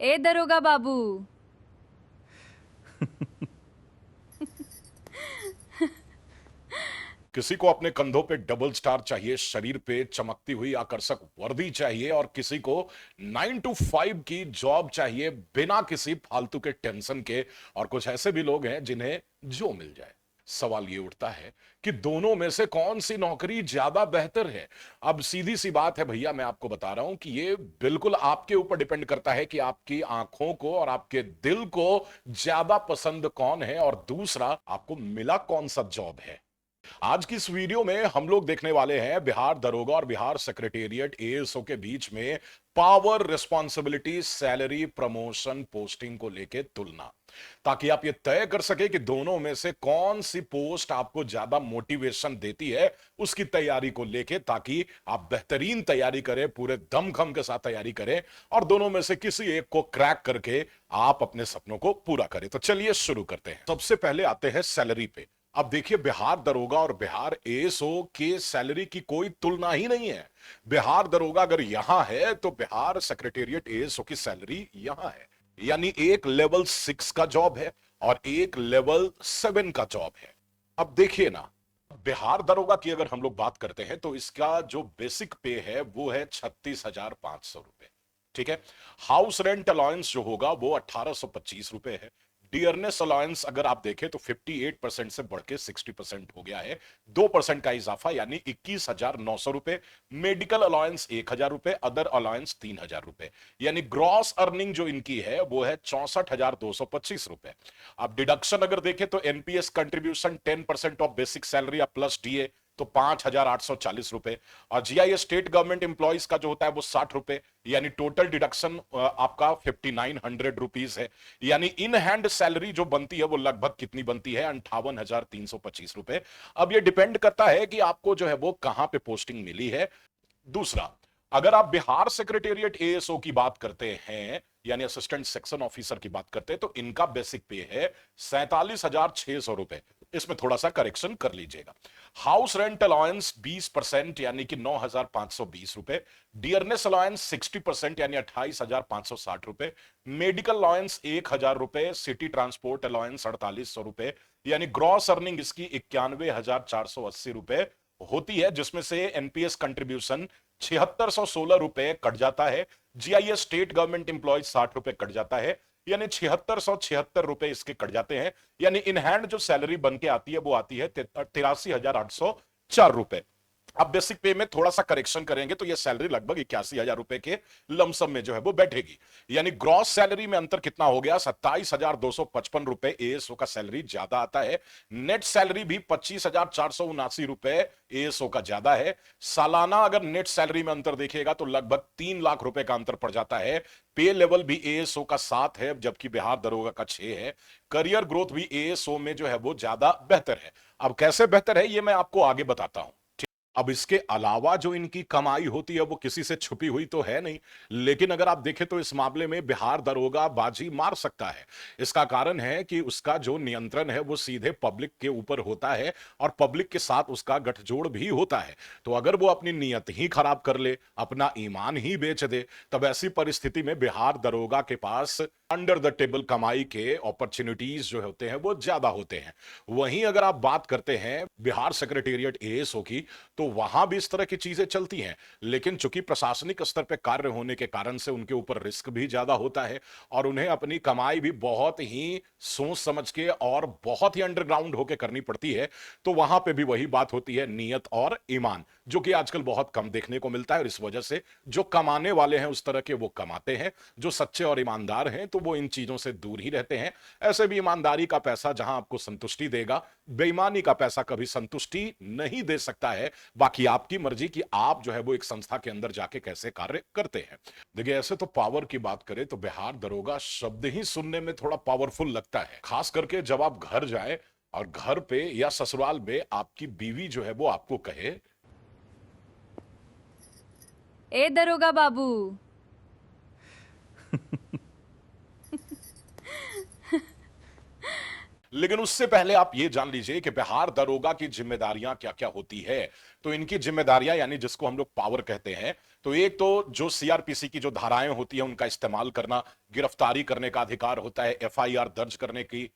ए दरोगा बाबू। किसी को अपने कंधों पे डबल स्टार चाहिए, शरीर पे चमकती हुई आकर्षक वर्दी चाहिए और किसी को 9 to 5 की जॉब चाहिए बिना किसी फालतू के टेंशन के। और कुछ ऐसे भी लोग हैं जिन्हें जो मिल जाए। सवाल ये उठता है कि दोनों में से कौन सी नौकरी ज्यादा बेहतर है। अब सीधी सी बात है भैया, मैं आपको बता रहा हूं कि ये बिल्कुल आपके ऊपर डिपेंड करता है कि आपकी आंखों को और आपके दिल को ज्यादा पसंद कौन है और दूसरा आपको मिला कौन सा जॉब है। आज की इस वीडियो में हम लोग देखने वाले हैं बिहार दरोगा और बिहार सेक्रेटेरिएट एएसओ के बीच में power, responsibility, salary, promotion, posting को लेकर तुलना, ताकि आप ये तय कर सके कि दोनों में से कौन सी पोस्ट आपको ज्यादा मोटिवेशन देती है उसकी तैयारी को लेके, ताकि आप बेहतरीन तैयारी करें, पूरे दमखम के साथ तैयारी करें और दोनों में से किसी एक को क्रैक करके आप अपने सपनों को पूरा करें। तो चलिए शुरू करते हैं। सबसे पहले आते हैं सैलरी पे। अब देखिए, बिहार दरोगा और बिहार एएसओ के सैलरी की कोई तुलना ही नहीं है। बिहार दरोगा अगर यहां है तो बिहार सेक्रेटेरिएट एएसओ की सैलरी यहां है। यानी एक लेवल 6 का जॉब है और एक लेवल 7 का जॉब है। अब देखिए ना, बिहार दरोगा की अगर हम लोग बात करते हैं तो इसका जो बेसिक पे है वो है 36,500 रुपए। ठीक है। हाउस रेंट अलाउंस जो होगा वो 1,825 रुपए है। डियरनेस अलाउंस अगर आप देखें तो 58% से बढ़ के 60% हो गया है। 2% का इजाफा यानी 21,900 रुपए। मेडिकल अलाउंस 1,000 रुपए, अदर अलाउंस 3,000 रुपए। यानी ग्रॉस अर्निंग जो इनकी है वो है 64,225 रुपए। अब डिडक्शन अगर देखें तो NPS contribution 10% of basic salary या प्लस डीए तो 5,840 रुपए। और जीआईएस स्टेट गवर्नमेंट एम्प्लॉइज का जो होता है वो 60 रुपए। यानी टोटल डिडक्शन आपका 5,900 रुपीज है। यानी इन हैंड सैलरी जो बनती है वो लगभग कितनी बनती है? 58,325 रुपए। अब ये डिपेंड करता है कि आपको जो है वो कहां पे पोस्टिंग मिली है। दूसरा, अगर आप बिहार सेक्रेटेरिएट एएसओ की बात करते हैं यानी असिस्टेंट सेक्शन ऑफिसर की बात करते हैं तो इनका बेसिक पे है 47,600 रुपए। इसमें थोड़ा सा करेक्शन कर लीजिएगा। हाउस रेंट अलाउंस 20% यानी कि 9,520 रुपए। डियरनेस अलाउंस 60% यानी 28,560 रुपए। मेडिकल अलाउंस 1,000 रुपए। सिटी ट्रांसपोर्ट अलाउंस 4,800 रुपए। यानी ग्रॉस अर्निंग इसकी 91,480 रुपए होती है, जिसमें से एनपीएस कंट्रीब्यूशन 7,616 रुपए कट जाता है। जीआईएस स्टेट गवर्नमेंट एम्प्लॉय 60 रुपए कट जाता है। यानी 7,676 रुपए इसके कट जाते हैं। यानी इन हैंड जो सैलरी बन के आती है वो आती है 83,804 रुपए। अब बेसिक पे में थोड़ा सा करेक्शन करेंगे तो ये सैलरी लगभग 81,000 रुपए के लमसम में जो है वो बैठेगी। यानी ग्रॉस सैलरी में अंतर कितना हो गया? 27,255 रुपए एएसओ का सैलरी ज्यादा आता है। नेट सैलरी भी 25,479 रुपए एएसओ का ज्यादा है। सालाना अगर नेट सैलरी में अंतर देखिएगा तो लगभग 3 लाख रुपए का अंतर पड़ जाता है। पे लेवल भी एएसओ का 7 है जबकि बिहार दरोगा का 6 है। करियर ग्रोथ भी एएसओ में जो है वो ज्यादा बेहतर है। अब कैसे बेहतर है ये मैं आपको आगे बताता हूं। अब इसके अलावा जो इनकी कमाई होती है वो किसी से छुपी हुई तो है नहीं, लेकिन अगर आप देखें तो इस मामले में बिहार दरोगा बाजी मार सकता है। इसका कारण है कि उसका जो नियंत्रण है वो सीधे पब्लिक के ऊपर होता है और पब्लिक के साथ उसका गठजोड़ भी होता है। तो अगर वो अपनी नीयत ही खराब कर ले, अपना ईमान ही बेच दे, तब ऐसी परिस्थिति में बिहार दरोगा के पास अंडर द टेबल कमाई के अपॉर्चुनिटीज जो होते हैं वो ज्यादा होते हैं। वहीं अगर आप बात करते हैं बिहार सेक्रेटेरिएट एएसओ की तो वहां भी इस तरह की चीजें चलती हैं, लेकिन चूंकि प्रशासनिक स्तर पर कार्य होने के कारण से उनके ऊपर रिस्क भी ज्यादा होता है और उन्हें अपनी कमाई भी बहुत ही सोच समझ के और बहुत ही अंडरग्राउंड होकर करनी पड़ती है। तो वहां पे भी वही बात होती है, नीयत और ईमान, जो कि आजकल बहुत कम देखने को मिलता है। और इस वजह से जो कमाने वाले हैं उस तरह के वो कमाते हैं, जो सच्चे और ईमानदार हैं तो वो इन चीजों से दूर ही रहते हैं। ऐसे भी ईमानदारी का पैसा जहां आपको संतुष्टि देगा, बेईमानी का पैसा कभी संतुष्टि नहीं दे सकता है। बाकी आपकी मर्जी कि आप जो है वो एक संस्था के अंदर जाके कैसे कार्य करते हैं। देखिए, ऐसे तो पावर की बात करें तो बिहार दरोगा शब्द ही सुनने में थोड़ा पावरफुल लगता है, खास करके जब आप घर जाए और घर पे या ससुराल में आपकी बीवी जो है वो आपको कहे, ए दरोगा बाबू। लेकिन उससे पहले आप ये जान लीजिए कि बिहार दरोगा की जिम्मेदारियां क्या क्या होती है। तो इनकी जिम्मेदारियां यानी जिसको हम लोग पावर कहते हैं, तो एक तो जो सीआरपीसी की जो धाराएं होती है उनका इस्तेमाल करना, गिरफ्तारी करने का अधिकार होता है, एफआईआर दर्ज करने की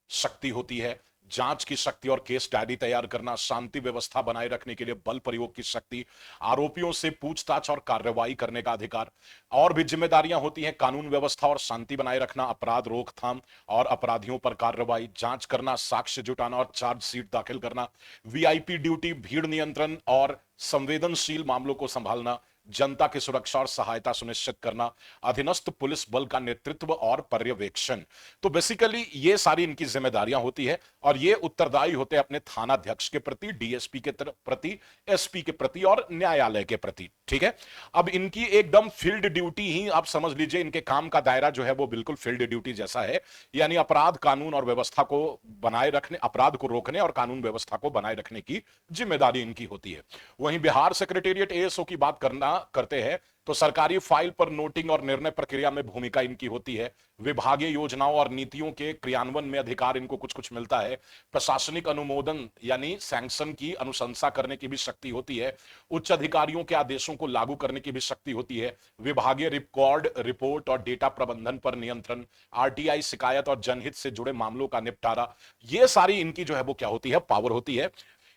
शक्ति होती है, जांच की शक्ति और केस डायरी तैयार करना, शांति व्यवस्था बनाए रखने के लिए बल प्रयोग की शक्ति, आरोपियों से पूछताछ और कार्रवाई करने का अधिकार। और भी जिम्मेदारियां होती हैं, कानून व्यवस्था और शांति बनाए रखना, अपराध रोकथाम और अपराधियों पर कार्रवाई, जांच करना, साक्ष्य जुटाना और चार्जशीट दाखिल करना, वीआईपी ड्यूटी, भीड़ नियंत्रण और संवेदनशील मामलों को संभालना, जनता की सुरक्षा और सहायता सुनिश्चित करना, अधीनस्थ पुलिस बल का नेतृत्व और पर्यवेक्षण। तो बेसिकली ये सारी इनकी जिम्मेदारियां होती है और ये उत्तरदायी होते हैं अपने थानाध्यक्ष के प्रति, डीएसपी के प्रति, एसपी के प्रति और न्यायालय के प्रति। ठीक है, अब इनकी एकदम फील्ड ड्यूटी ही आप समझ लीजिए, इनके काम का दायरा जो है वो बिल्कुल फील्ड ड्यूटी जैसा है, यानी अपराध कानून और व्यवस्था को बनाए रखने, अपराध को रोकने और कानून व्यवस्था को बनाए रखने की जिम्मेदारी इनकी होती है। वहीं बिहार सेक्रेटेरिएट एएसओ की बात करते हैं तो सरकारी फाइल पर नोटिंग और निर्णय प्रक्रिया में भूमिका इनकी होती है, विभागीय योजनाओं और नीतियों के क्रियान्वयन में अधिकार इनको कुछ कुछ मिलता है, प्रशासनिक अनुमोदन यानी सैंक्शन की अनुशंसा करने की भी शक्ति होती है, उच्च अधिकारियों के आदेशों को लागू करने की भी शक्ति होती है, विभागीय रिकॉर्ड रिपोर्ट और डेटा प्रबंधन पर नियंत्रण, आरटीआई शिकायत और जनहित से जुड़े मामलों का निपटारा, ये सारी इनकी जो है वो क्या होती है, पावर होती है।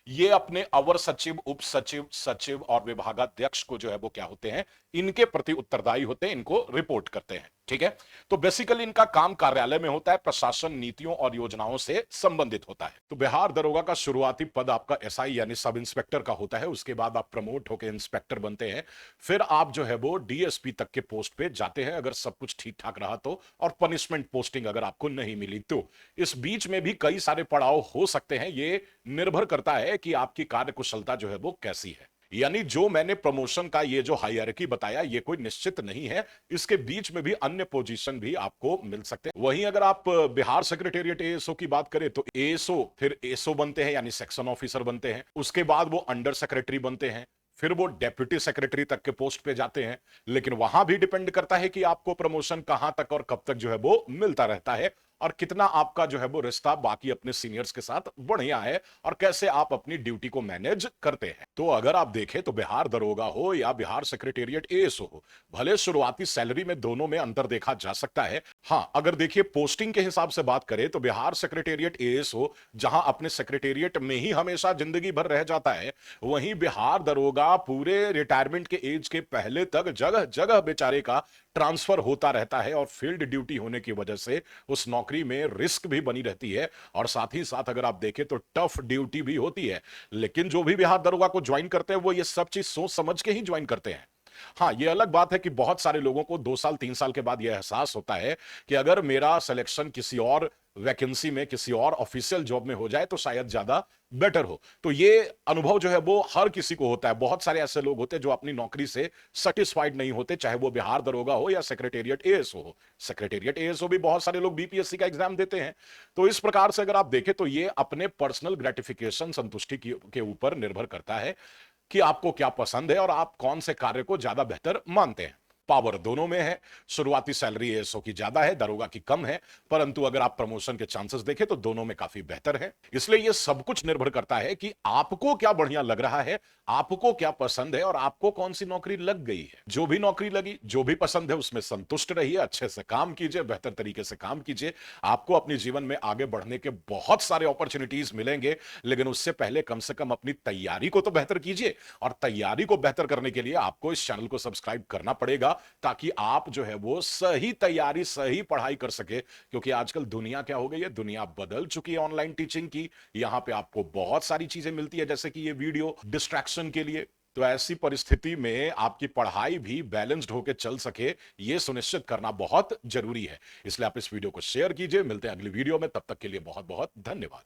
ये अपने अवर सचिव, उप सचिव, सचिव और विभागाध्यक्ष को जो है वो क्या होते हैं, इनके प्रति उत्तरदायी होते हैं, इनको रिपोर्ट करते हैं। ठीक है, तो बेसिकली इनका काम कार्यालय में होता है, प्रशासन नीतियों और योजनाओं से संबंधित होता है। तो बिहार दरोगा का शुरुआती पद आपका एसआई यानी सब इंस्पेक्टर का होता है, उसके बाद आप प्रमोट होकर इंस्पेक्टर बनते हैं, फिर आप जो है वो डीएसपी तक के पोस्ट पे जाते हैं अगर सब कुछ ठीक ठाक रहा तो, और पनिशमेंट पोस्टिंग अगर आपको नहीं मिली तो। इस बीच में भी कई सारे पड़ाव हो सकते हैं, ये निर्भर करता है कि आपकी कार्यकुशलता जो है वो कैसी है। यानी जो मैंने प्रमोशन का ये जो हायरार्की बताया ये कोई निश्चित नहीं है, इसके बीच में भी अन्य पोजीशन भी आपको मिल सकते हैं। वहीं अगर आप बिहार सेक्रेटेरिएट एएसओ की बात करें तो एएसओ फिर एसओ बनते हैं यानी सेक्शन ऑफिसर बनते हैं, उसके बाद वो अंडर सेक्रेटरी बनते हैं, फिर वो डेप्यूटी सेक्रेटरी तक के पोस्ट पे जाते हैं। लेकिन वहां भी डिपेंड करता है कि आपको प्रमोशन कहां तक और कब तक जो है वो मिलता रहता है और कितना आपका जो है वो रिश्ता बाकी अपने सीनियर्स के साथ बढ़िया है और कैसे आप अपनी ड्यूटी को मैनेज करते हैं। तो अगर आप देखें तो बिहार दरोगा हो या बिहार सेक्रेटेरिएट एएसओ हो, भले शुरुआती सैलरी में दोनों में अंतर देखा जा सकता है। हां, अगर देखिए पोस्टिंग के हिसाब से बात करें तो बिहार सेक्रेटेरिएट एएसओ जहां अपने सेक्रेटेरिएट में ही हमेशा जिंदगी भर रह जाता है, वहीं बिहार दरोगा पूरे रिटायरमेंट के एज के पहले तक जगह जगह बेचारे का ट्रांसफर होता रहता है और फील्ड ड्यूटी होने की वजह से उस नौकरी में रिस्क भी बनी रहती है और साथ ही साथ अगर आप देखें तो टफ ड्यूटी भी होती है। लेकिन जो भी बिहार दरोगा को ज्वाइन करते हैं वो ये सब चीज सोच समझ के ही ज्वाइन करते हैं। हाँ, ये अलग बात है कि बहुत सारे लोगों को 2 साल 3 साल के बाद यह एहसास होता है कि अगर मेरा सिलेक्शन किसी और वैकेंसी में, किसी और ऑफिशियल जॉब में हो जाए तो शायद ज्यादा बेटर हो। तो ये अनुभव जो है वो हर किसी को होता है। बहुत सारे ऐसे लोग होते हैं जो अपनी नौकरी से सेटिस्फाइड नहीं होते, चाहे वो बिहार दरोगा हो या सेक्रेटेरिएट एएसओ हो। सेक्रेटेरिएट एएसओ भी बहुत सारे लोग बीपीएससी का एग्जाम देते हैं। तो इस प्रकार से अगर आप देखें तो ये अपने पर्सनल ग्रेटिफिकेशन, संतुष्टि के ऊपर निर्भर करता है कि आपको क्या पसंद है और आप कौन से कार्य को ज्यादा बेहतर मानते हैं। पावर दोनों में है, शुरुआती सैलरी एएसओ की ज्यादा है, दरोगा की कम है, परंतु अगर आप प्रमोशन के चांसेस देखें तो दोनों में काफी बेहतर है। इसलिए यह सब कुछ निर्भर करता है कि आपको क्या बढ़िया लग रहा है, आपको क्या पसंद है और आपको कौन सी नौकरी लग गई है। जो भी नौकरी लगी, जो भी पसंद है उसमें संतुष्ट रहिए, अच्छे से काम कीजिए, बेहतर तरीके से काम कीजिए। आपको अपने जीवन में आगे बढ़ने के बहुत सारे अपॉर्चुनिटीज मिलेंगे, लेकिन उससे पहले कम से कम अपनी तैयारी को तो बेहतर कीजिए। और तैयारी को बेहतर करने के लिए आपको इस चैनल को सब्सक्राइब करना पड़ेगा ताकि आप जो है वो सही तैयारी, सही पढ़ाई कर सके। क्योंकि आजकल दुनिया क्या हो गई है, दुनिया बदल चुकी है ऑनलाइन टीचिंग की। यहां पे आपको बहुत सारी चीजें मिलती है, जैसे कि ये वीडियो डिस्ट्रैक्शन के लिए। तो ऐसी परिस्थिति में आपकी पढ़ाई भी बैलेंस्ड होकर चल सके, ये सुनिश्चित करना बहुत जरूरी है। इसलिए आप इस वीडियो को शेयर कीजिए। मिलते हैं अगली वीडियो में, तब तक के लिए बहुत बहुत धन्यवाद।